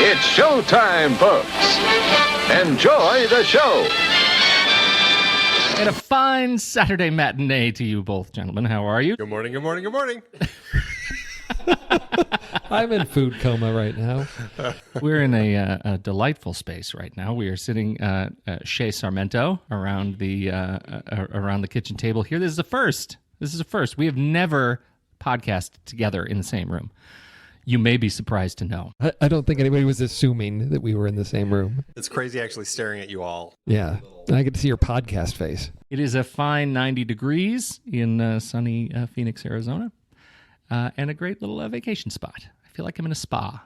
It's showtime, folks. Enjoy the show. And a fine Saturday matinee to you both, gentlemen. How are you? Good morning, good morning, good morning. I'm in food coma right now. We're in a delightful space right now. We are sitting Chez Sarmento around the kitchen table here. This is a first. We have never podcasted together in the same room. You may be surprised to know. I don't think anybody was assuming that we were in the same room. It's crazy actually staring at you all. Yeah. And I get to see your podcast face. It is a fine 90 degrees in sunny Phoenix, Arizona, and a great little vacation spot. I feel like I'm in a spa.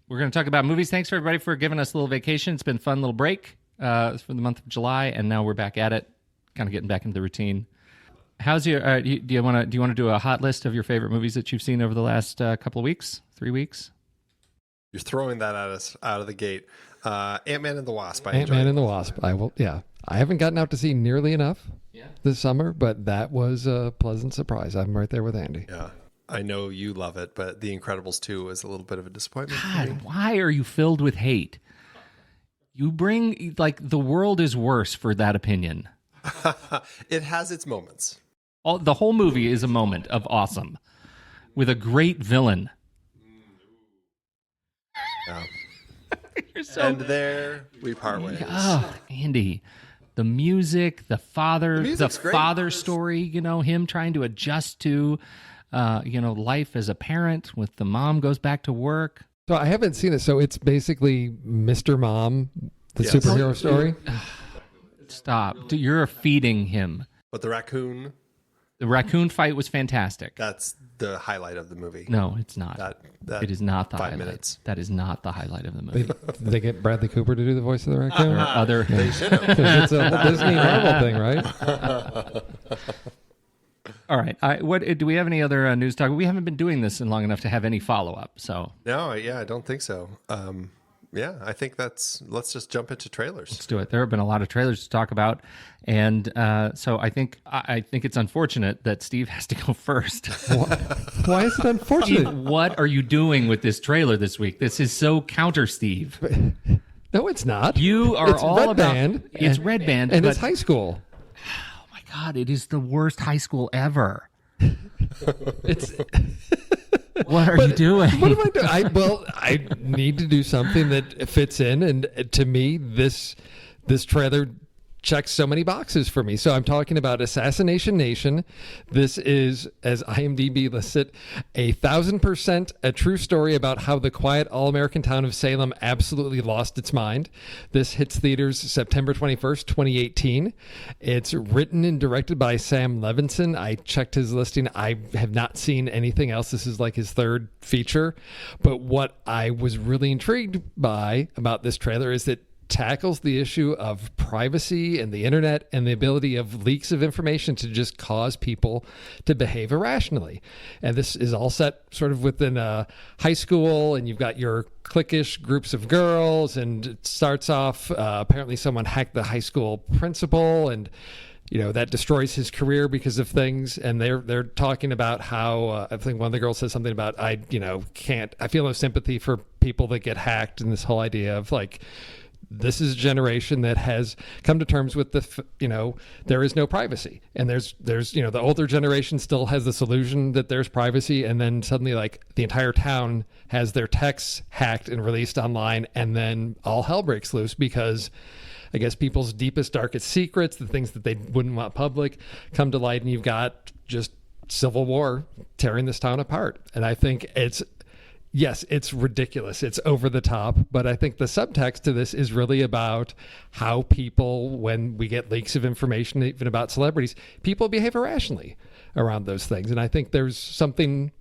We're going to talk about movies. Thanks, for everybody, for giving us a little vacation. It's been a fun little break for the month of July, and now we're back at it, kind of getting back into the routine. How's your? Do you want to do a hot list of your favorite movies that you've seen over the last couple of weeks, 3 weeks? You're throwing that at us out of the gate. Ant-Man and the Wasp. Ant-Man and the Wasp. I will. Yeah, I haven't gotten out to see nearly enough this summer, but that was a pleasant surprise. I'm right there with Andy. Yeah, I know you love it, but The Incredibles 2 was a little bit of a disappointment. God, why are you filled with hate? You bring the world is worse for that opinion. It has its moments. The whole movie is a moment of awesome with a great villain. Yeah. So... And there we part ways. Oh, Andy, the music, the father story, him trying to adjust to, life as a parent with the mom goes back to work. So I haven't seen it. So it's basically Mr. Mom, the superhero story. Stop. You're feeding him. But the raccoon fight was fantastic. That's the highlight of the movie. No, it's not. It is not the 5 highlight. minutes. That is not the highlight of the movie. Did they get Bradley Cooper to do the voice of the raccoon? There are other. They should have. It's a Disney Marvel thing, right? All right. What do we have any other news talk? We haven't been doing this in long enough to have any follow up. So No, I don't think so. I think let's just jump into trailers. Let's do it. There have been a lot of trailers to talk about, and so I think it's unfortunate that Steve has to go first. Why is it unfortunate? Steve, what are you doing with this trailer this week? This is so counter Steve. No, it's not. You are it's all Red about Band. It's Red Band, and but, it's high school. Oh my God! It is the worst high school ever. It's. What are you doing? What am I doing? I need to do something that fits in, and to me, this trailer checks so many boxes for me. So I'm talking about Assassination Nation. This is, as IMDb lists it, 1,000% a true story about how the quiet all-American town of Salem absolutely lost its mind. This hits theaters September 21st, 2018. It's written and directed by Sam Levinson. I checked his listing. I have not seen anything else. This is like his third feature. But what I was really intrigued by about this trailer is that tackles the issue of privacy and the internet and the ability of leaks of information to just cause people to behave irrationally. And this is all set sort of within a high school, and you've got your cliquish groups of girls, and it starts off, apparently someone hacked the high school principal, and that destroys his career because of things. And they're talking about how I think one of the girls says something about I feel no sympathy for people that get hacked, and this whole idea of this is a generation that has come to terms with there is no privacy, and there's the older generation still has this illusion that there's privacy, and then suddenly the entire town has their texts hacked and released online, and then all hell breaks loose because I guess people's deepest, darkest secrets, the things that they wouldn't want public, come to light, and you've got just civil war tearing this town apart. And I think yes, it's ridiculous. It's over the top. But I think the subtext to this is really about how people, when we get leaks of information, even about celebrities, people behave irrationally around those things. And I think there's something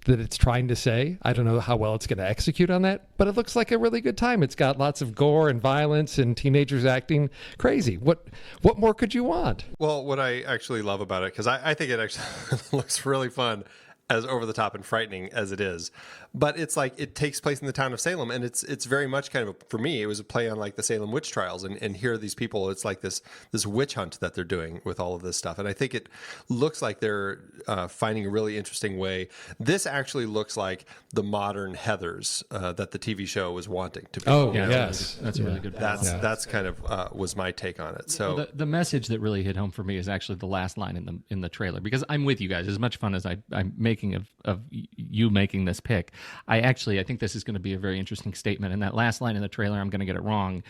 that it's trying to say. I don't know how well it's going to execute on that, but it looks like a really good time. It's got lots of gore and violence and teenagers acting crazy. What more could you want? Well, what I actually love about it, because I think it actually looks really fun. as over the top and frightening as it is. But it's like it takes place in the town of Salem, and it's very much kind of for me, it was a play on like the Salem witch trials, and here are these people. It's like this witch hunt that they're doing with all of this stuff, and I think it looks like they're finding a really interesting way. This actually looks like the modern Heathers that the TV show was wanting to be. Oh, Yeah, yes. that's a really good. That's kind of was my take on it. So the message that really hit home for me is actually the last line in the trailer, because I'm with you guys. As much fun as I'm making of you making this pick, I think this is going to be a very interesting statement. And that last line in the trailer, I'm going to get it wrong,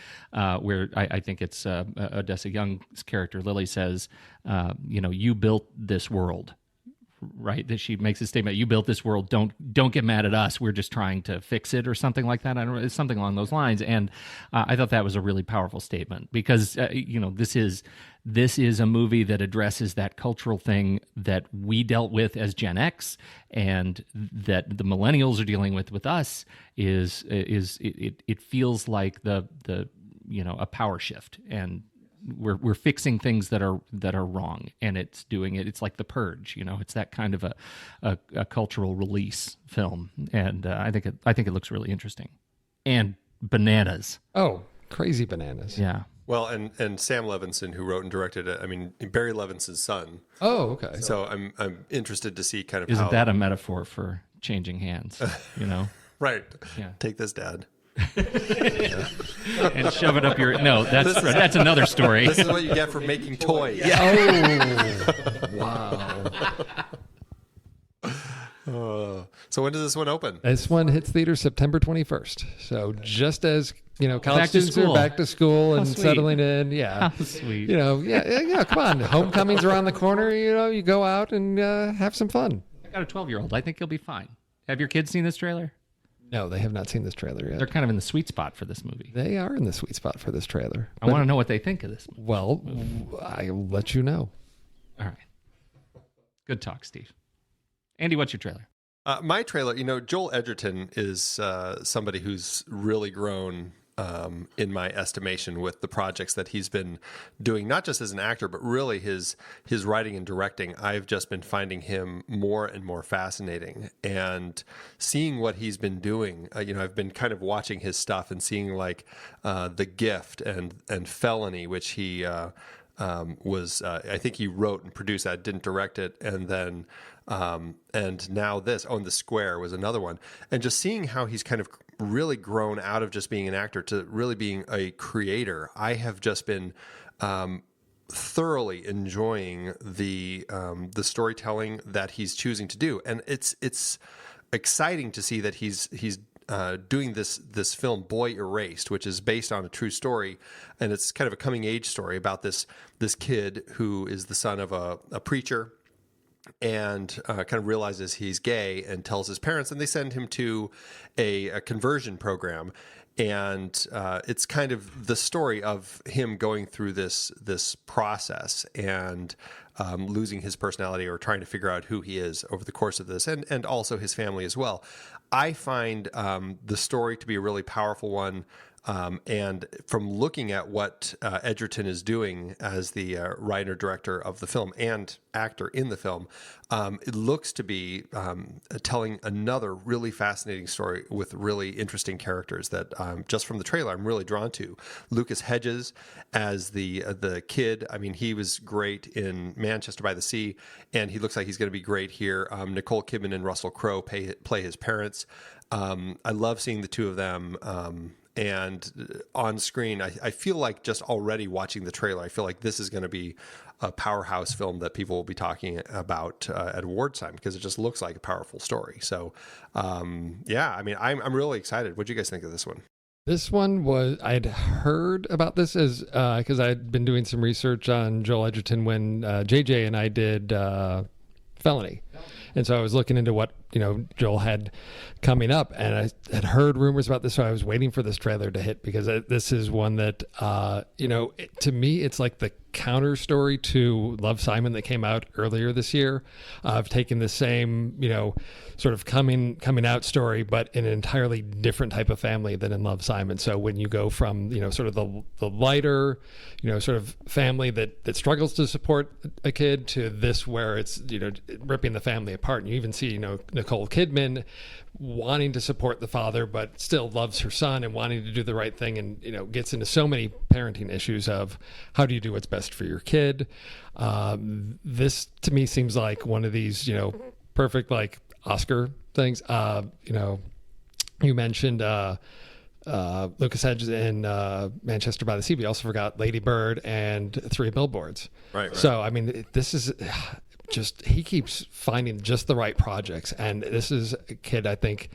where I think it's Odessa Young's character Lily says, you built this world. Right, that she makes a statement. You built this world. Don't get mad at us. We're just trying to fix it, or something like that. I don't know, it's something along those lines. And I thought that was a really powerful statement, because this is a movie that addresses that cultural thing that we dealt with as Gen X, and that the millennials are dealing with us. It feels like the a power shift, and we're fixing things that are wrong, and it's doing it. It's like The Purge, it's that kind of a cultural release film, and I think it looks really interesting and bananas. Oh, crazy bananas. Yeah. well, and Sam Levinson, who wrote and directed it. I mean, Barry Levinson's son. Oh, okay. So I'm interested to see kind of Isn't how that a metaphor for changing hands? right. Yeah. Take this, Dad. And shove it up your. No, that's another story. This is what you get for making toys. Oh, wow. So when does this one open? This one hits theaters September 21st. So just as, college Back to students school. are back to school and sweet. settling in. Yeah. How sweet. Yeah, come on. Homecoming's around the corner. You go out and have some fun. I got a 12-year-old. I think you'll be fine. Have your kids seen this trailer? No, they have not seen this trailer yet. They're kind of in the sweet spot for this movie. They are in the sweet spot for this trailer. I want to know what they think of this movie. Well, I'll let you know. All right. Good talk, Steve. Andy, what's your trailer? My trailer, Joel Edgerton is somebody who's really grown in my estimation with the projects that he's been doing, not just as an actor, but really his writing and directing. I've just been finding him more and more fascinating, and seeing what he's been doing. I've been kind of watching his stuff and seeing like The Gift and Felony, which he was I think he wrote and produced that, didn't direct it, and then and now this. Oh, and The Square was another one. And just seeing how he's kind of really grown out of just being an actor to really being a creator, I have just been thoroughly enjoying the storytelling that he's choosing to do, and it's exciting to see that he's doing this film Boy Erased, which is based on a true story, and it's kind of a coming age story about this kid who is the son of a preacher, and kind of realizes he's gay and tells his parents, and they send him to a conversion program. And it's kind of the story of him going through this process and losing his personality, or trying to figure out who he is over the course of this, and also his family as well. I find the story to be a really powerful one. And from looking at what Edgerton is doing as the writer director of the film and actor in the film, it looks to be telling another really fascinating story with really interesting characters that just from the trailer I'm really drawn to. Lucas Hedges as the kid. I mean, he was great in Manchester by the Sea, and he looks like he's going to be great here. Nicole Kidman and Russell Crowe play his parents. I love seeing the two of them. And on screen, I feel like just already watching the trailer, I feel like this is going to be a powerhouse film that people will be talking about at awards time, because it just looks like a powerful story. So, yeah, I mean, I'm really excited. What do you guys think of this one? This one was, I'd heard about this as because I'd been doing some research on Joel Edgerton when JJ and I did Felony. And so I was looking into what Joel had coming up, and I had heard rumors about this, so I was waiting for this trailer to hit, because this is one that to me it's like the counter story to Love, Simon that came out earlier this year. I've taken the same sort of coming out story, but in an entirely different type of family than in Love, Simon. So when you go from sort of the lighter sort of family that struggles to support a kid, to this where it's ripping the family apart, and you even see Nicole Kidman wanting to support the father but still loves her son and wanting to do the right thing, and gets into so many parenting issues of how do you do what's best for your kid. This to me seems like one of these perfect like Oscar things. You mentioned Lucas Hedges in Manchester by the Sea. We also forgot Lady Bird and Three Billboards. Right. So I mean, this is just, he keeps finding just the right projects, and this is a kid I think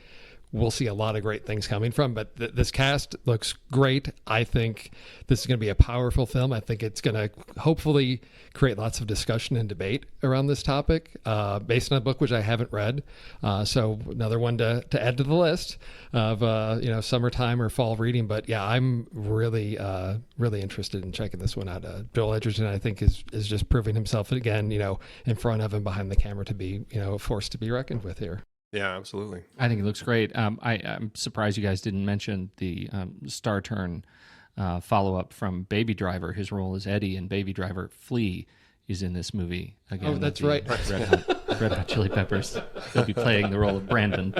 we'll see a lot of great things coming from. But this cast looks great. I think this is going to be a powerful film. I think it's going to hopefully create lots of discussion and debate around this topic, based on a book which I haven't read. So another one to add to the list of summertime or fall reading. But yeah, I'm really interested in checking this one out. Joel Edgerton, I think, is just proving himself again, in front of and behind the camera to be a force to be reckoned with here. Yeah, absolutely. I think it looks great. I'm surprised you guys didn't mention the star turn follow-up from Baby Driver. His role as Eddie in Baby Driver. Flea is in this movie. Again, oh, that's right. Red Hot Chili Peppers. He'll be playing the role of Brandon.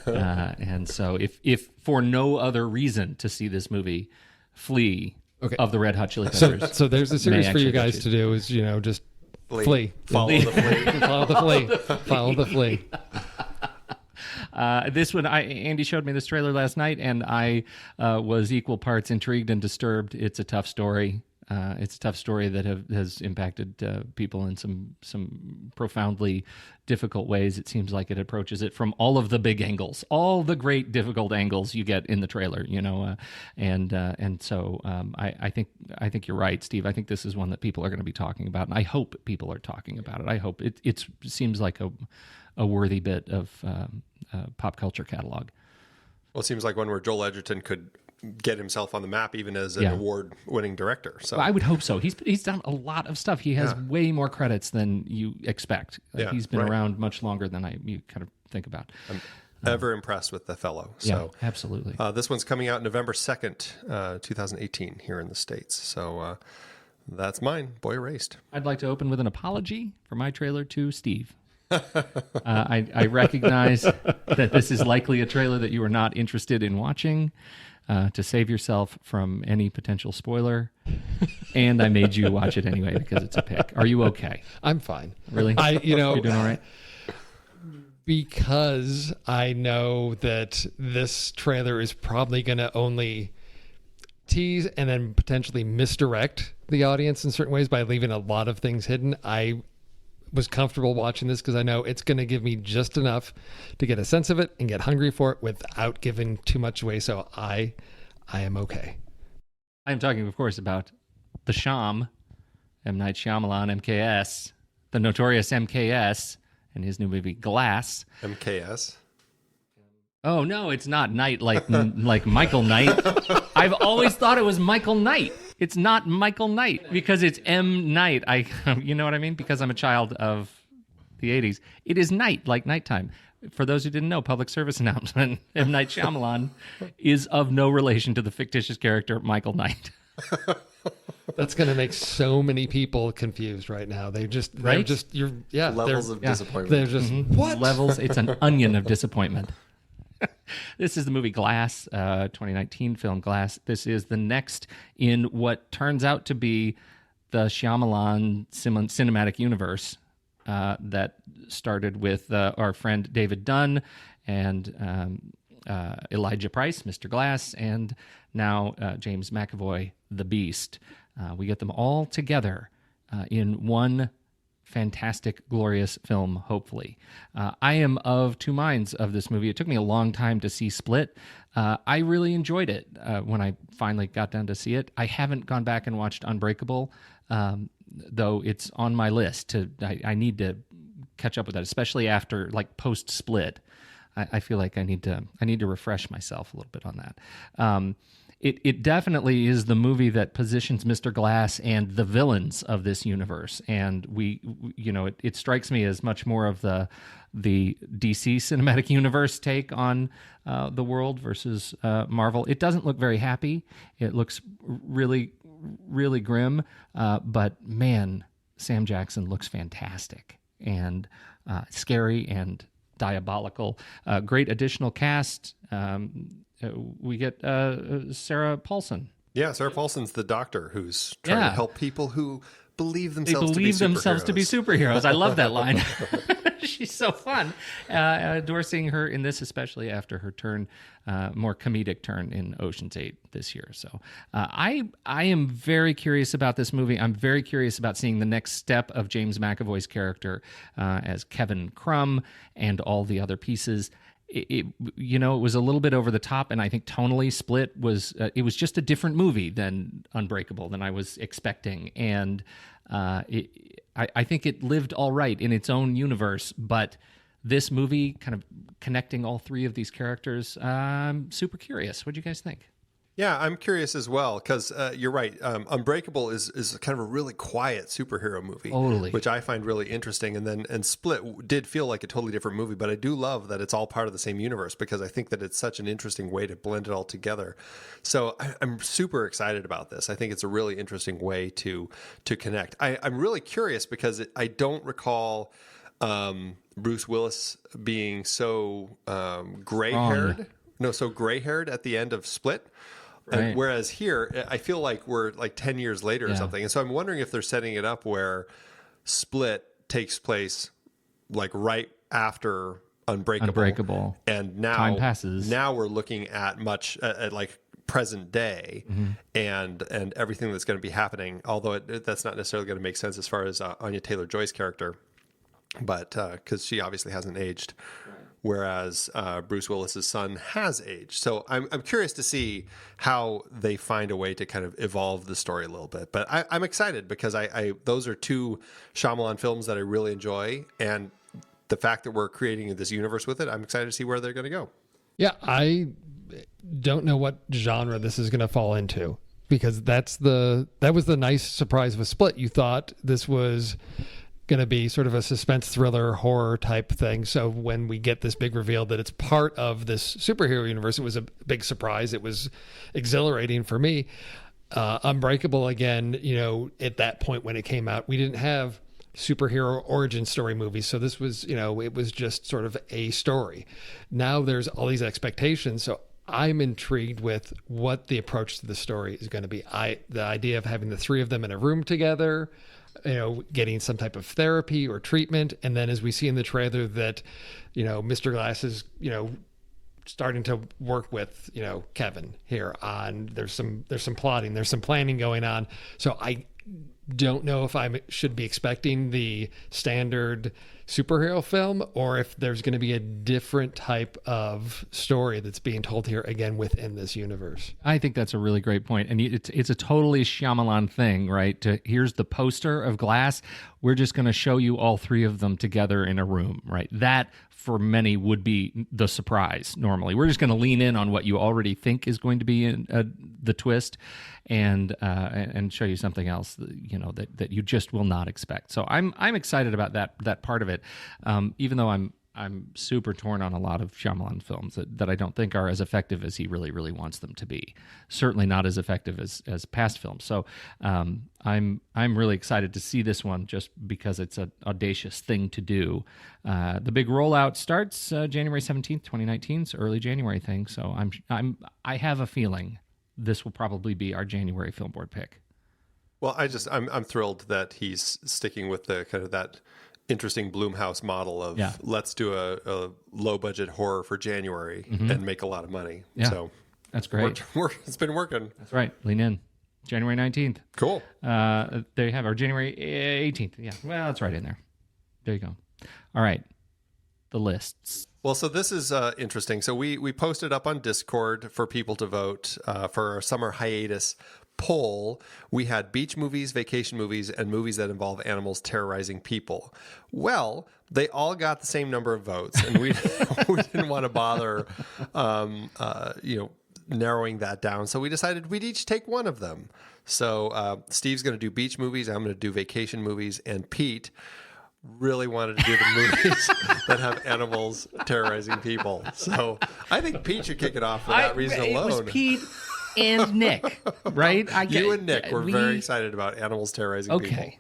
And so if for no other reason to see this movie, Flea of the Red Hot Chili Peppers. So there's a series for you guys to do is, just flee. Follow the flea. Follow the flea. Follow the flea. This one, Andy showed me this trailer last night, and I was equal parts intrigued and disturbed. It's a tough story. It's a tough story that has impacted people in some profoundly difficult ways. It seems like it approaches it from all of the big angles, all the great difficult angles you get in the trailer. So I think you're right, Steve. I think this is one that people are going to be talking about, and I hope people are talking about it. I hope it seems like a worthy bit of pop culture catalog. Well, it seems like one where Joel Edgerton could get himself on the map, even as an award-winning director. So well, I would hope so. He's done a lot of stuff. He has way more credits than you expect. He's been around much longer than you kind of think about. I'm ever impressed with the fellow. So absolutely. This one's coming out November 2nd, 2018 here in the States. So that's mine. Boy Erased. I'd like to open with an apology for my trailer to Steve. I recognize that this is likely a trailer that you are not interested in watching, to save yourself from any potential spoiler. And I made you watch it anyway because it's a pick. Are you okay? I'm fine. Really? You're doing all right? Because I know that this trailer is probably going to only tease and then potentially misdirect the audience in certain ways by leaving a lot of things hidden. I was comfortable watching this because I know it's going to give me just enough to get a sense of it and get hungry for it without giving too much away. So I am okay. I am talking, of course, about the Sham, M. Night Shyamalan, MKS, the notorious MKS, and his new movie Glass. MKS? Oh, no, it's not Knight like Michael Knight. I've always thought it was Michael Knight. It's not Michael Knight because it's M. Night. You know what I mean? Because I'm a child of the 80s. It is night, like nighttime. For those who didn't know, public service announcement, M. Night Shyamalan is of no relation to the fictitious character Michael Knight. That's going to make so many people confused right now. Levels of disappointment. They're just, what? Levels, it's an onion of disappointment. This is the movie Glass, 2019 film Glass. This is the next in what turns out to be the Shyamalan cinematic universe that started with our friend David Dunn and Elijah Price, Mr. Glass, and now James McAvoy, the Beast. We get them all together in one fantastic, glorious film, hopefully. I am of two minds of this movie. It took me a long time to see Split. I really enjoyed it when I finally got down to see it. I haven't gone back and watched Unbreakable, though it's on my list. I need to catch up with that, especially after like post Split. I feel like I need to refresh myself a little bit on that. It definitely is the movie that positions Mr. Glass and the villains of this universe, and it strikes me as much more of the DC cinematic universe take on the world versus Marvel. It doesn't look very happy. It looks really, really grim, but man, Sam Jackson looks fantastic and scary and diabolical. Great additional cast. We get Sarah Paulson. Yeah, Sarah Paulson's the doctor who's trying to help people who believe They themselves believe to be themselves to be superheroes. superheroes. I love that line. She's so fun. Adore seeing her in this, especially after her turn, more comedic turn in Ocean's 8 this year. So I am very curious about this movie. I'm very curious about seeing the next step of James McAvoy's character as Kevin Crumb and all the other pieces. It was a little bit over the top, and I think tonally Split was it was just a different movie than Unbreakable than I was expecting, and I think it lived all right in its own universe. But this movie, kind of connecting all three of these characters, I'm super curious. What do you guys think? Yeah, I'm curious as well because you're right. Unbreakable is kind of a really quiet superhero movie, Totally. which I find really interesting. And Split did feel like a totally different movie, but I do love that it's all part of the same universe because I think that it's such an interesting way to blend it all together. So I'm super excited about this. I think it's a really interesting way to connect. I'm really curious because I don't recall Bruce Willis being so gray-haired. No, so gray-haired at the end of Split. Right. And whereas here, I feel like we're like 10 years later or something. And so I'm wondering if they're setting it up where Split takes place like right after Unbreakable. And now time passes. Now we're looking at much at like present day and everything that's going to be happening. Although that's not necessarily going to make sense as far as Anya Taylor-Joy's character, but because she obviously hasn't aged. Whereas Bruce Willis's son has aged. So I'm curious to see how they find a way to kind of evolve the story a little bit. But I'm excited because I those are two Shyamalan films that I really enjoy. And the fact that we're creating this universe with it, I'm excited to see where they're going to go. Yeah, I don't know what genre this is going to fall into because that was the nice surprise with Split. You thought this was going to be sort of a suspense thriller horror type thing. So when we get this big reveal that it's part of this superhero universe, it was a big surprise. It was exhilarating for me. Unbreakable, again, at that point when it came out, we didn't have superhero origin story movies. So this was, it was just sort of a story. Now there's all these expectations. So I'm intrigued with what the approach to the story is going to be. The idea of having the three of them in a room together, getting some type of therapy or treatment. And then as we see in the trailer that, Mr. Glass is, starting to work with, Kevin here on, there's some plotting, there's some planning going on. So I don't know if I should be expecting the standard superhero film or if there's going to be a different type of story that's being told here again within this universe. I think that's a really great point. And it's a totally Shyamalan thing, right? Here's the poster of Glass. We're just going to show you all three of them together in a room, right? That for many would be the surprise normally. We're just going to lean in on what you already think is going to be the twist and show you something else, that you just will not expect. So I'm excited about that part of it, even though I'm super torn on a lot of Shyamalan films that I don't think are as effective as he really, really wants them to be. Certainly not as effective as past films. So I'm really excited to see this one just because it's an audacious thing to do. The big rollout starts January 17th, 2019. It's early January thing. So I have a feeling this will probably be our January Film Board pick. Well, I'm thrilled that he's sticking with the kind of that interesting Blumhouse model of let's do a low budget horror for January and make a lot of money. Yeah, so that's great. It's been working. That's right. Lean in. January 19th. Cool. There you have our January 18th. Yeah. Well, it's right in there. There you go. All right. The lists. Well, so this is interesting. So we posted up on Discord for people to vote for our summer hiatus poll. We had beach movies, vacation movies, and movies that involve animals terrorizing people. Well, they all got the same number of votes, and we didn't want to bother, narrowing that down. So we decided we'd each take one of them. So Steve's going to do beach movies. I'm going to do vacation movies, and Pete really wanted to do the movies that have animals terrorizing people. So I think Pete should kick it off for that reason alone. It was Pete and Nick, right? You and Nick were very excited about animals terrorizing people. Okay.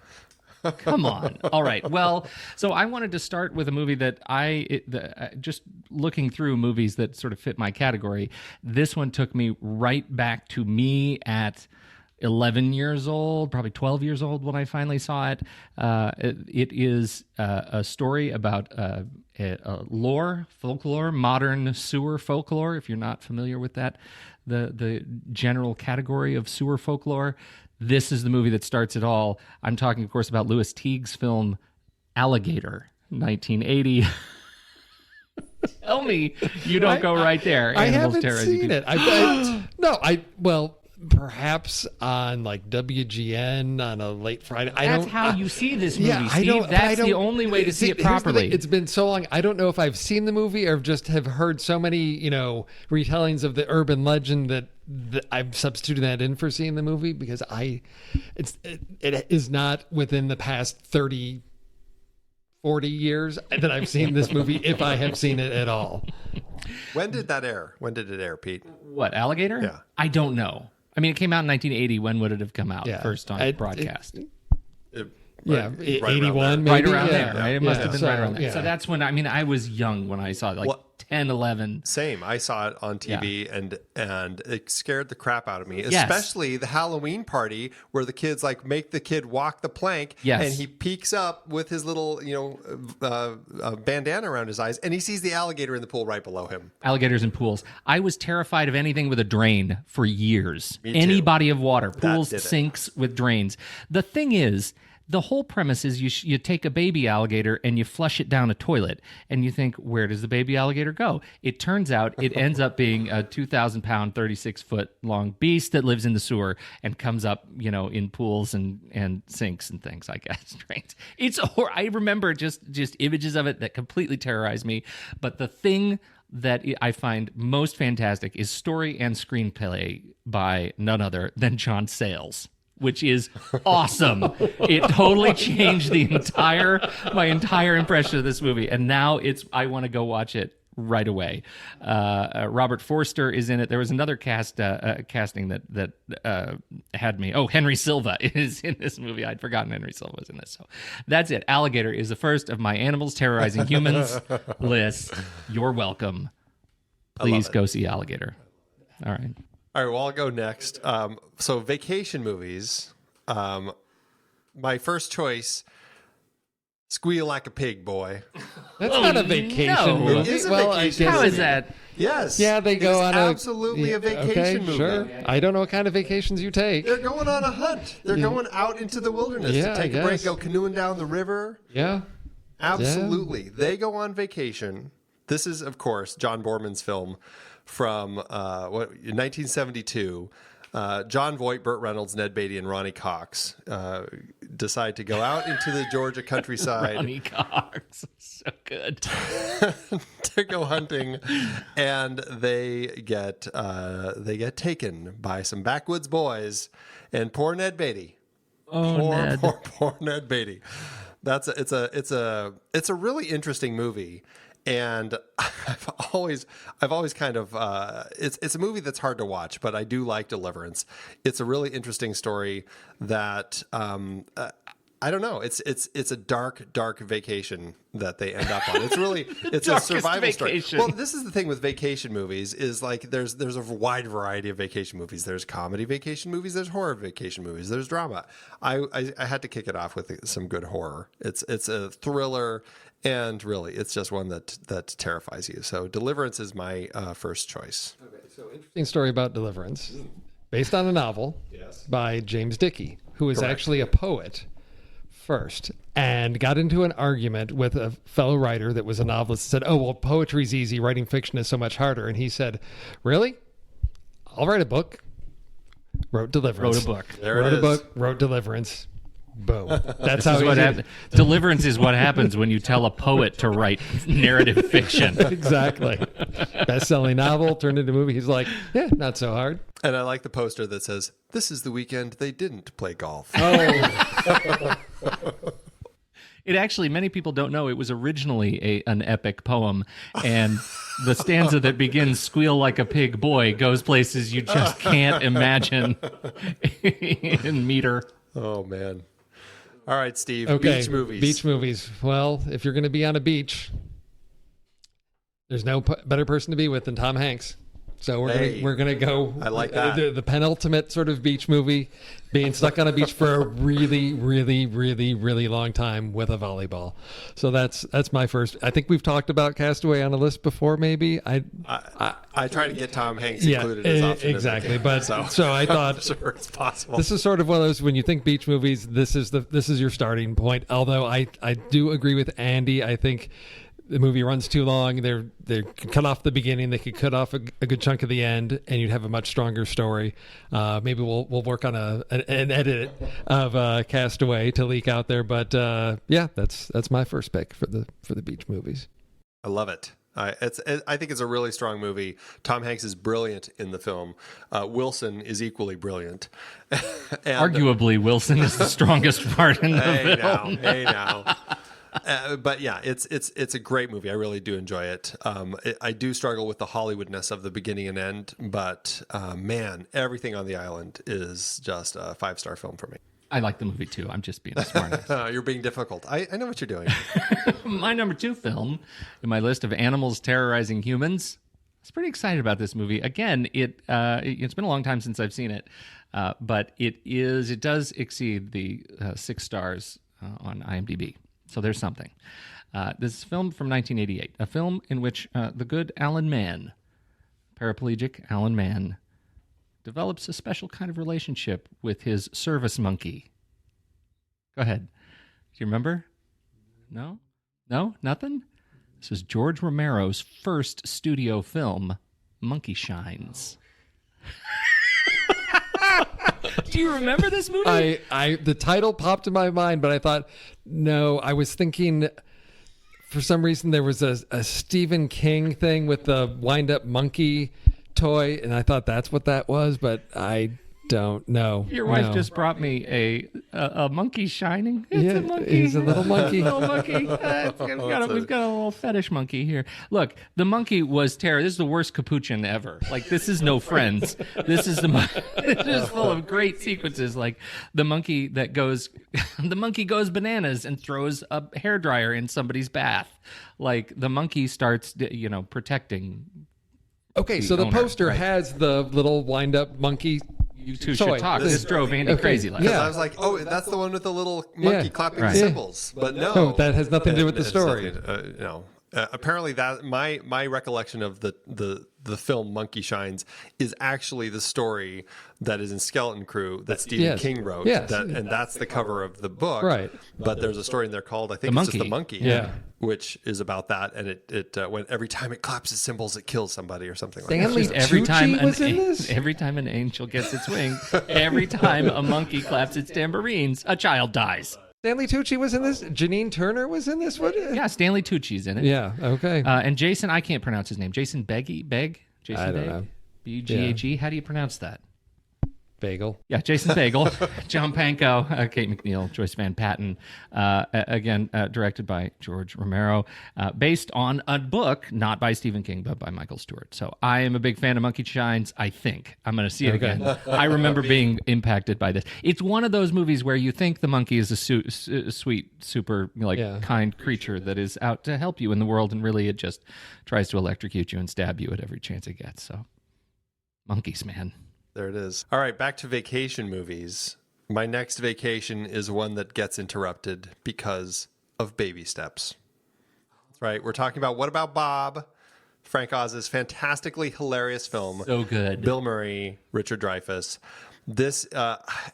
Come on. All right. Well, so I wanted to start with a movie that just looking through movies that sort of fit my category, this one took me right back to me at 11 years old, probably 12 years old when I finally saw it. It is a story about folklore, modern sewer folklore. If you're not familiar with that, the general category of sewer folklore, this is the movie that starts it all. I'm talking, of course, about Louis Teague's film Alligator, 1980. Tell me you don't go right there. I haven't seen it. Well, perhaps on like WGN on a late Friday. That's how you see this movie, Steve. I That's the only way to see it properly. It's been so long. I don't know if I've seen the movie or just have heard so many, retellings of the urban legend that I've substituted that in for seeing the movie, because it is not within the past 30, 40 years that I've seen this movie, if I have seen it at all. When did that air? When did it air, Pete? What, Alligator? Yeah. I don't know. I mean, it came out in 1980. When would it have come out first on broadcast? 81, maybe. Right around Yeah. there, right? It must have been right around there. Yeah. So that's when, I was young when I saw it, 10, 11. Same. I saw it on TV and it scared the crap out of me, especially the Halloween party where the kids make the kid walk the plank and he peeks up with his little, bandana around his eyes and he sees the alligator in the pool right below him. Alligators in pools. I was terrified of anything with a drain for years. Me too. Any body of water, pools, did it. sinks with drains. The thing is, the whole premise is you take a baby alligator and you flush it down a toilet and you think, where does the baby alligator go? It turns out it ends up being a 2,000-pound, 36-foot long beast that lives in the sewer and comes up, in pools and sinks and things, I guess. Right? I remember just images of it that completely terrorized me. But the thing that I find most fantastic is story and screenplay by none other than John Sayles, which is awesome. It totally changed my entire impression of this movie. And now I want to go watch it right away. Robert Forster is in it. There was another casting that had me. Oh, Henry Silva is in this movie. I'd forgotten Henry Silva was in this. So that's it. Alligator is the first of my animals terrorizing humans list. You're welcome. Please go see Alligator. All right. All right, well, I'll go next. So vacation movies. My first choice, Squeal Like a Pig, Boy. That's not a vacation movie. It is a vacation How movie. is that? Yes. Yeah, they go on absolutely a vacation movie. Sure. I don't know what kind of vacations you take. They're going on a hunt. They're going out into the wilderness to take a break, go canoeing down the river. Yeah. Absolutely. Yeah. They go on vacation. This is, of course, John Boorman's film from 1972. John Voight, Burt Reynolds, Ned Beatty, and Ronnie Cox decide to go out into the Georgia countryside. Ronnie Cox, so good. To go hunting, and they get taken by some backwoods boys, and poor Ned Beatty. Poor Ned Beatty. It's a really interesting movie. And I've always kind of it's a movie that's hard to watch, but I do like Deliverance. It's a really interesting story that I don't know. It's a dark vacation that they end up on. It's a survival vacation. story. Well, this is the thing with vacation movies is there's a wide variety of vacation movies. There's comedy vacation movies. There's horror vacation movies. There's drama. I had to kick it off with some good horror. It's a thriller. And really, it's just one that terrifies you. So Deliverance is my first choice. Okay, so interesting story about Deliverance, based on a novel by James Dickey, who is actually a poet first, and got into an argument with a fellow writer that was a novelist. Said, "Oh, well, poetry's easy. Writing fiction is so much harder." And he said, "Really? I'll write a book. Wrote Deliverance. Wrote a book. There Wrote it a is. book. Wrote Deliverance. Boom. That's This how is what he happens. Deliverance is what happens when you tell a poet to write narrative fiction. Exactly. Best-selling novel turned into movie. He's like, yeah, not so hard. And I like the poster that says, "This is the weekend they didn't play golf." Oh, It actually, many people don't know, it was originally an epic poem, and the stanza that begins "Squeal like a pig, boy" goes places you just can't imagine in meter. Oh man! All right, Steve. okay. Beach movies. Beach movies. Well, if you're going to be on a beach, there's no better person to be with than Tom Hanks. So we're gonna go. I like that. The penultimate sort of beach movie, being stuck on a beach for a really, really, really, really long time with a volleyball. So that's my first. I think we've talked about Castaway on a list before. Maybe I try to get Tom Hanks included as often exactly. as I can, But so I thought I'm sure it's possible. this is sort of one of those, when you think beach movies, this is your starting point. Although I do agree with Andy. I think the movie runs too long. They could cut off the beginning. They could cut off a good chunk of the end, and you'd have a much stronger story. Maybe we'll work on an edit of Castaway to leak out there. But yeah, that's my first pick for the beach movies. I love it. I think it's a really strong movie. Tom Hanks is brilliant in the film. Wilson is equally brilliant. And, Arguably, Wilson is the strongest part in the film. Hey now. But yeah, it's a great movie. I really do enjoy it. I do struggle with the Hollywoodness of the beginning and end, but man, everything on the island is just a 5-star film for me. I like the movie too. I'm just being a smartass. You're being difficult. I know what you're doing. My number 2 film in my list of animals terrorizing humans. I was pretty excited about this movie. Again, it's been a long time since I've seen it, but it does exceed the 6 stars on IMDb. So there's something. This is a film from 1988, a film in which the good Alan Mann, paraplegic Alan Mann, develops a special kind of relationship with his service monkey. Go ahead. Do you remember? No? No? Nothing? This was George Romero's first studio film, Monkey Shines. Do you remember this movie? The title popped in my mind, but I thought, no, I was thinking, for some reason there was a Stephen King thing with the wind-up monkey toy, and I thought that's what that was, but I don't know. Your wife just brought me a monkey shining. It's a monkey. He's a little monkey. Little monkey. We've got a little fetish monkey here. Look, the monkey was terror. This is the worst capuchin ever. Like, this is no Friends. This is it is full of great sequences. Like the monkey goes bananas and throws a hairdryer in somebody's bath. Like the monkey starts, protecting. Okay, so the owner, poster right. has the little wind-up monkey. You two toy. should talk. This drove Andy crazy last Yeah. night. I was like, oh, that's the one with the little monkey clapping Right. cymbals. But no. No, that has nothing to do with the It's story. nothing, no. Apparently, that my recollection of the film Monkey Shines is actually the story that is in Skeleton Crew that Stephen Yes. King wrote. Yes. And that's the cover of the book. Right. But there's a story in there called, I think The it's just Monkey. The Monkey. Yeah. Which is about that. And it when every time it claps its cymbals, it kills somebody or something like that. Stanley Every time, Tucci was in this? every time an angel gets its wings, every time a monkey claps its tambourines, a child dies. Stanley Tucci was in this. Janine Turner was in this. What? Yeah, Stanley Tucci's in it. Yeah. Okay. And Jason, I can't pronounce his name. Jason Beg? Jason I don't Beg? know. B-G-H-E? How do you pronounce that? Bagel. Yeah, Jason Bagel, John Pankow, Kate McNeil, Joyce Van Patten. Again, directed by George Romero, based on a book, not by Stephen King, but by Michael Stewart. So I am a big fan of Monkey Shines. I think I'm going to see it again. I remember being impacted by this. It's one of those movies where you think the monkey is a sweet, super kind creature that is out to help you in the world, and really it just tries to electrocute you and stab you at every chance it gets. So, monkeys, man. There it is. All right, back to vacation movies. My next vacation is one that gets interrupted because of baby steps. That's right. We're talking about What About Bob? Frank Oz's fantastically hilarious film. So good. Bill Murray, Richard Dreyfuss. This,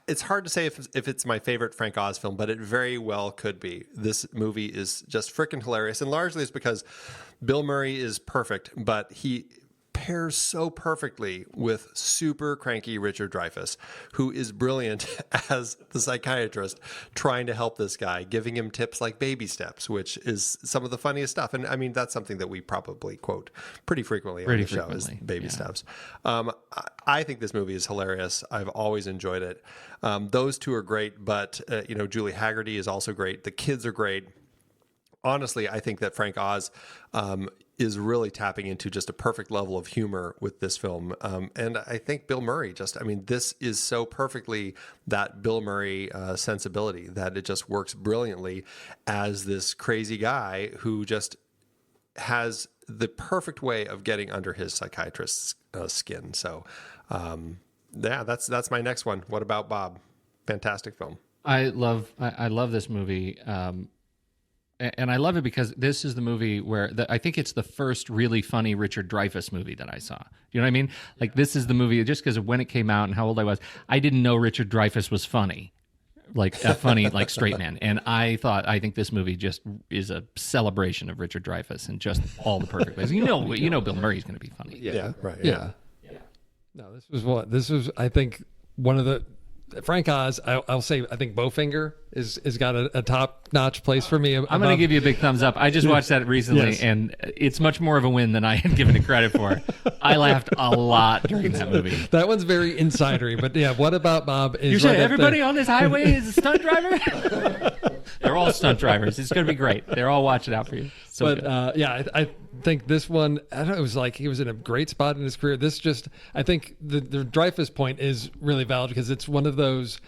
it's hard to say if it's my favorite Frank Oz film, but it very well could be. This movie is just freaking hilarious, and largely it's because Bill Murray is perfect, but pairs so perfectly with super cranky Richard Dreyfuss, who is brilliant as the psychiatrist trying to help this guy, giving him tips like baby steps, which is some of the funniest stuff. And I mean, that's something that we probably quote pretty frequently on the show is baby steps. I think this movie is hilarious. I've always enjoyed it. Those two are great, but Julie Haggerty is also great. The kids are great. Honestly, I think that Frank Oz is really tapping into just a perfect level of humor with this film. And I think Bill Murray this is so perfectly that Bill Murray sensibility that it just works brilliantly as this crazy guy who just has the perfect way of getting under his psychiatrist's skin. So, that's my next one. What about Bob? Fantastic film. I love this movie. And I love it because this is the movie where I think it's the first really funny Richard Dreyfuss movie that I saw. You know what I mean? Like, this is the movie, just because of when it came out and how old I was, I didn't know Richard Dreyfuss was funny. Like a funny, like, straight man. And I think this movie just is a celebration of Richard Dreyfuss and just all the perfect ways. You know Bill Murray's going to be funny. Yeah, right. Yeah. No, this was, I think, one of the, Frank Oz, I'll say, I think Bowfinger is got a top-notch place for me. I'm going to give you a big thumbs up. I just watched that recently, and it's much more of a win than I had given it credit for. I laughed a lot during that movie. That one's very insidery, but yeah, What About Bob is you said everybody on this highway is a stunt driver? They're all stunt drivers. It's going to be great. They're all watching out for you. So but I think this one, I don't know, it was like he was in a great spot in his career. I think the Dreyfuss point is really valid because it's one of those,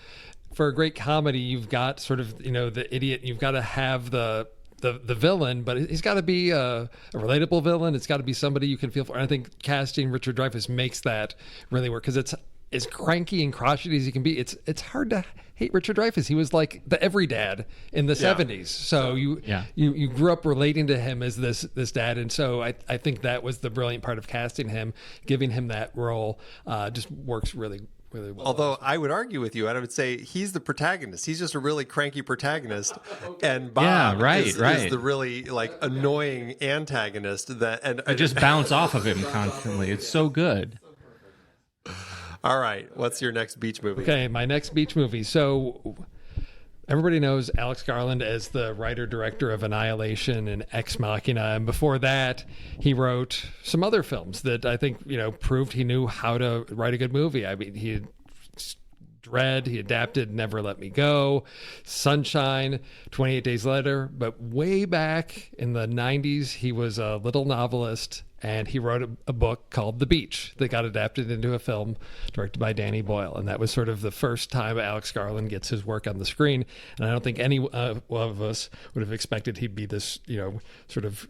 for a great comedy, you've got sort of, the idiot, you've got to have the villain, but he's got to be a relatable villain. It's got to be somebody you can feel for. And I think casting Richard Dreyfuss makes that really work because it's as cranky and crotchety as he can be. It's hard to hate Richard Dreyfuss. He was like the every dad in the 70s. So you grew up relating to him as this dad. And so I think that was the brilliant part of casting him, giving him that role, just works really, really well. Although I would argue with you, and I would say he's the protagonist. He's just a really cranky protagonist, and Bob is the really like annoying antagonist that I just bounce off of him constantly. It's so good. All right, what's your next beach movie? Okay, my next beach movie. So everybody knows Alex Garland as the writer-director of Annihilation and Ex Machina. And before that, he wrote some other films that I think, proved he knew how to write a good movie. I mean, he had Dread, he adapted Never Let Me Go, Sunshine, 28 Days Later. But way back in the 90s, he was a little novelist, and he wrote a book called The Beach that got adapted into a film directed by Danny Boyle. And that was sort of the first time Alex Garland gets his work on the screen. And I don't think any one of us would have expected he'd be this, sort of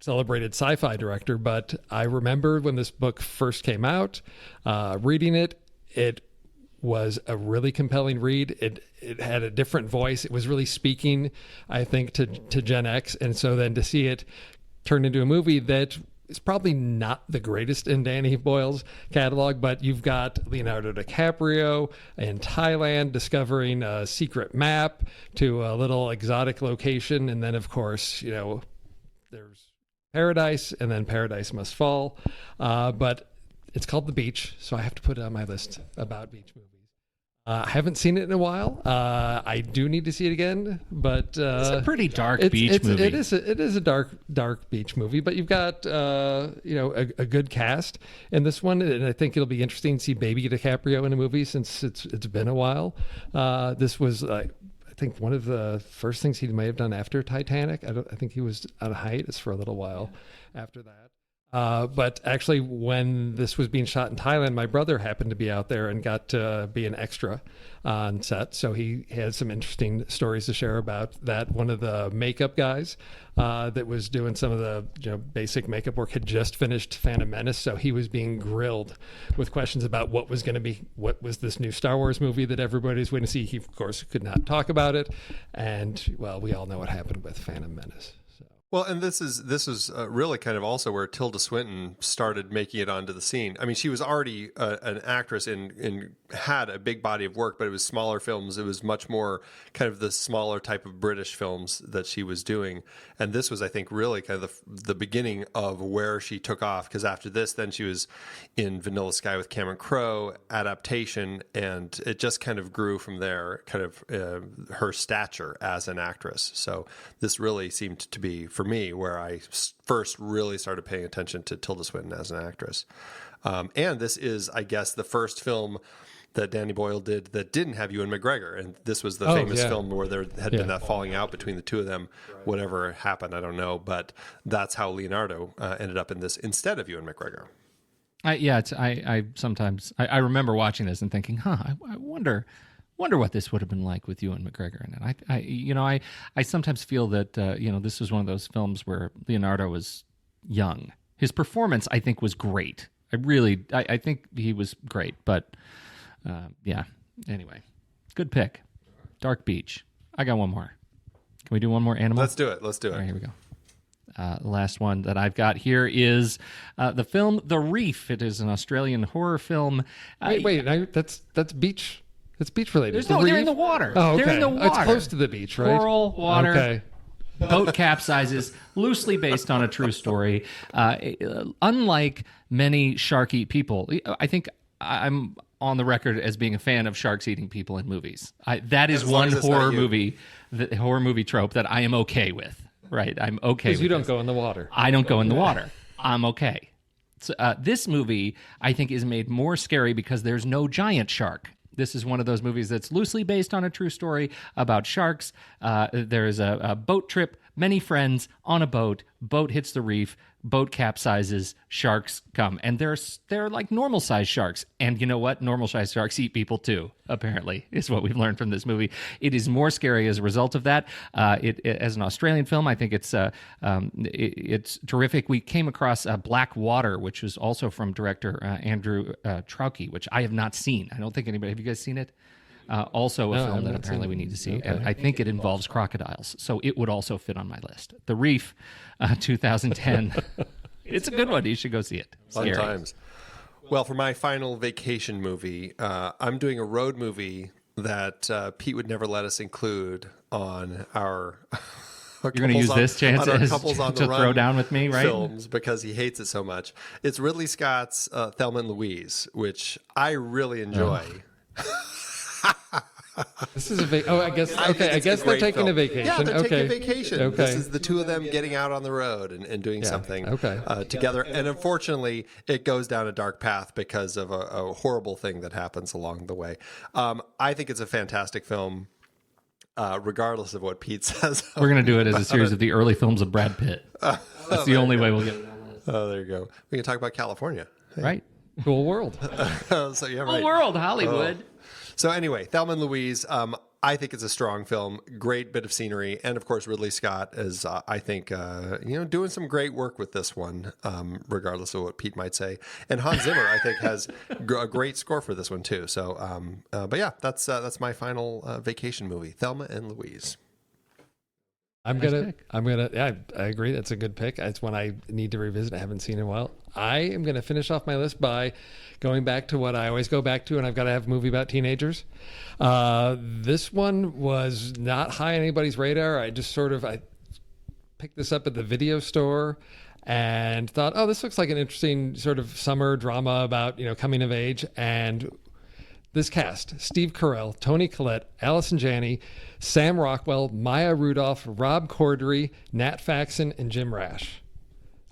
celebrated sci-fi director. But I remember when this book first came out, reading it, it was a really compelling read. It had a different voice. It was really speaking, I think, to Gen X. And so then to see it turned into a movie that is probably not the greatest in Danny Boyle's catalog, but you've got Leonardo DiCaprio in Thailand discovering a secret map to a little exotic location. And then, of course, there's Paradise, and then Paradise Must Fall. But it's called The Beach, so I have to put it on my list about beach movies. I haven't seen it in a while. I do need to see it again, but it's a pretty dark beach movie. It is a dark beach movie, but you've got a good cast in this one, and I think it'll be interesting to see Baby DiCaprio in a movie since it's been a while. This was I think one of the first things he may have done after Titanic. I think he was on hiatus for a little while after that. But actually, when this was being shot in Thailand, my brother happened to be out there and got to be an extra on set. So he had some interesting stories to share about that. One of the makeup guys that was doing some of the basic makeup work had just finished Phantom Menace. So he was being grilled with questions about what was this new Star Wars movie that everybody's waiting to see. He, of course, could not talk about it. And, well, we all know what happened with Phantom Menace. Well, and this is really kind of also where Tilda Swinton started making it onto the scene. I mean, she was already an actress and had a big body of work, but it was smaller films. It was much more kind of the smaller type of British films that she was doing. And this was, I think, really kind of the beginning of where she took off. Because after this, then she was in Vanilla Sky with Cameron Crowe, Adaptation, and it just kind of grew from there, kind of her stature as an actress. So this really seemed to be, for me, where I first really started paying attention to Tilda Swinton as an actress. And this is, I guess, the first film that Danny Boyle did that didn't have Ewan McGregor. And this was the famous film where there had been that falling out between the two of them. Whatever happened, I don't know. But that's how Leonardo ended up in this instead of Ewan McGregor. I sometimes remember watching this and thinking, I wonder what this would have been like with Ewan McGregor in it. I sometimes feel that this was one of those films where Leonardo was young. His performance, I think, was great. I think he was great. But anyway, good pick. Dark Beach. I got one more. Can we do one more animal? Let's do it. All right, here we go. The last one that I've got here is the film The Reef. It is an Australian horror film. That's beach. It's beach related. They're in the water. Oh, okay. They're in the water. It's close to the beach, right? Coral, water. Okay. Boat capsizes, loosely based on a true story. Unlike many shark eat people, I think I'm on the record as being a fan of sharks eating people in movies. That is one horror movie trope that I am okay with. Right, I'm okay. Because you don't go in the water. I don't go in the water. I'm okay. So, this movie, I think, is made more scary because there's no giant shark. This is one of those movies that's loosely based on a true story about sharks. There's a boat trip, many friends on a boat. Boat hits the reef. Boat capsizes. Sharks come, and they're like normal sized sharks. And you know what? Normal sized sharks eat people too. Apparently, is what we've learned from this movie. It is more scary as a result of that. It as an Australian film, I think it's terrific. We came across Black Water, which was also from director Andrew Traucki, which I have not seen. I don't think anybody. Have you guys seen it? Also a film that apparently we need to see. Okay. And I think it involves crocodiles, so it would also fit on my list. The Reef, 2010. It's a good one. You should go see it. Fun times. Well, for my final vacation movie, I'm doing a road movie that Pete would never let us include on our You're going to use this chance to throw down with me, right? Films because he hates it so much. It's Ridley Scott's Thelma and Louise, which I really enjoy. This is I guess they're taking a vacation. Yeah, they're taking a vacation. Okay. This is the two of them getting out on the road and doing something together. And unfortunately, it goes down a dark path because of a horrible thing that happens along the way. I think it's a fantastic film, regardless of what Pete says. We're going to do it as a series of the early films of Brad Pitt. That's the only way we'll get it on this. Oh, there you go. We can talk about California. Hey. Right? Cool world. Cool world, Hollywood. So anyway, Thelma and Louise, I think it's a strong film, great bit of scenery, and of course Ridley Scott is, I think, doing some great work with this one, regardless of what Pete might say. And Hans Zimmer, I think, has a great score for this one too. So, but yeah, that's my final vacation movie, Thelma and Louise. I agree. That's a good pick. It's one I need to revisit. I haven't seen in a while. I am going to finish off my list by going back to what I always go back to, and I've got to have a movie about teenagers. This one was not high on anybody's radar. I just I picked this up at the video store and thought, oh, this looks like an interesting sort of summer drama about, coming of age. And this cast: Steve Carell, Toni Collette, Allison Janney, Sam Rockwell, Maya Rudolph, Rob Corddry, Nat Faxon, and Jim Rash.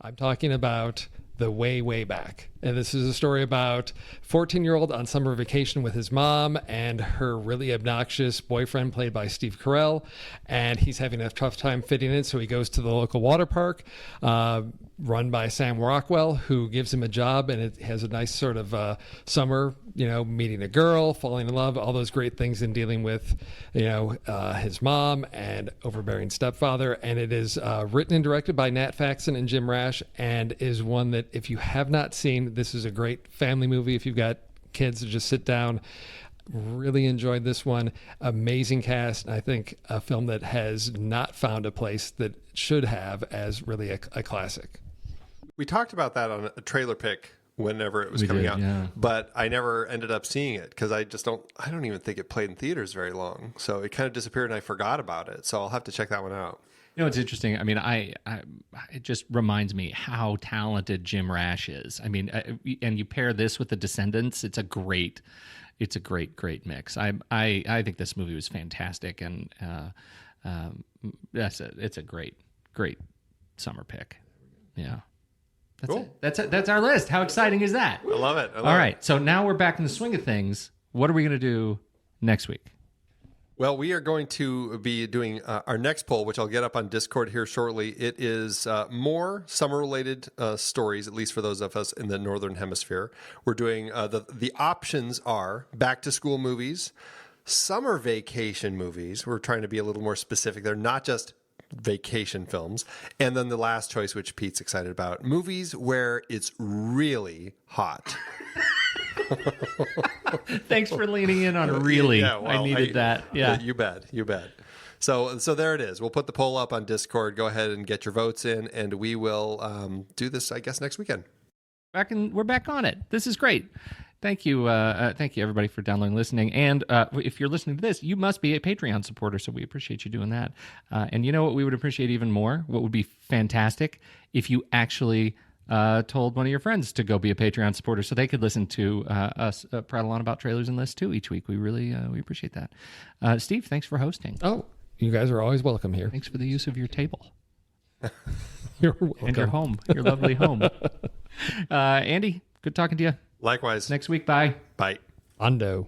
I'm talking about the way back. And this is a story about 14-year-old on summer vacation with his mom and her really obnoxious boyfriend played by Steve Carell. And he's having a tough time fitting in, so he goes to the local water park, run by Sam Rockwell, who gives him a job, and it has a nice sort of summer, meeting a girl, falling in love, all those great things in dealing with, his mom and overbearing stepfather. And it is written and directed by Nat Faxon and Jim Rash, and is one that if you have not seen, this is a great family movie. If you've got kids, to just sit down, really enjoyed this one. Amazing cast. I think a film that has not found a place that it should have as really a classic. We talked about that on a trailer pick whenever it was We coming did, out, yeah. but I never ended up seeing it because I don't even think it played in theaters very long. So it kind of disappeared and I forgot about it. So I'll have to check that one out. You know, it's interesting. I mean, it just reminds me how talented Jim Rash is. I mean, and you pair this with The Descendants, it's a great mix. I think this movie was fantastic, and it's a great summer pick. Yeah, that's Cool. it. That's our list. How exciting is that? I love it. All right, so now we're back in the swing of things. What are we going to do next week? Well, we are going to be doing our next poll, which I'll get up on Discord here shortly. It is more summer-related stories, at least for those of us in the Northern Hemisphere. We're doing the options are back-to-school movies, summer vacation movies. We're trying to be a little more specific. They're not just vacation films. And then the last choice, which Pete's excited about, movies where it's really hot. Thanks for leaning in on really. Yeah, well, I needed that. Yeah. You bet. So there it is. We'll put the poll up on Discord. Go ahead and get your votes in, and we will do this, I guess, next weekend. We're back on it. This is great. Thank you everybody for downloading, listening. And if you're listening to this, you must be a Patreon supporter, so we appreciate you doing that. And you know what we would appreciate even more? What would be fantastic? If you actually told one of your friends to go be a Patreon supporter so they could listen to us prattle on about trailers and lists too each week. We really we appreciate that. Steve, thanks for hosting. Oh, you guys are always welcome here. Thanks for the use of your table. You're welcome. And your home, your lovely home. Andy, good talking to you. Likewise. Next week, bye. Bye. Ando.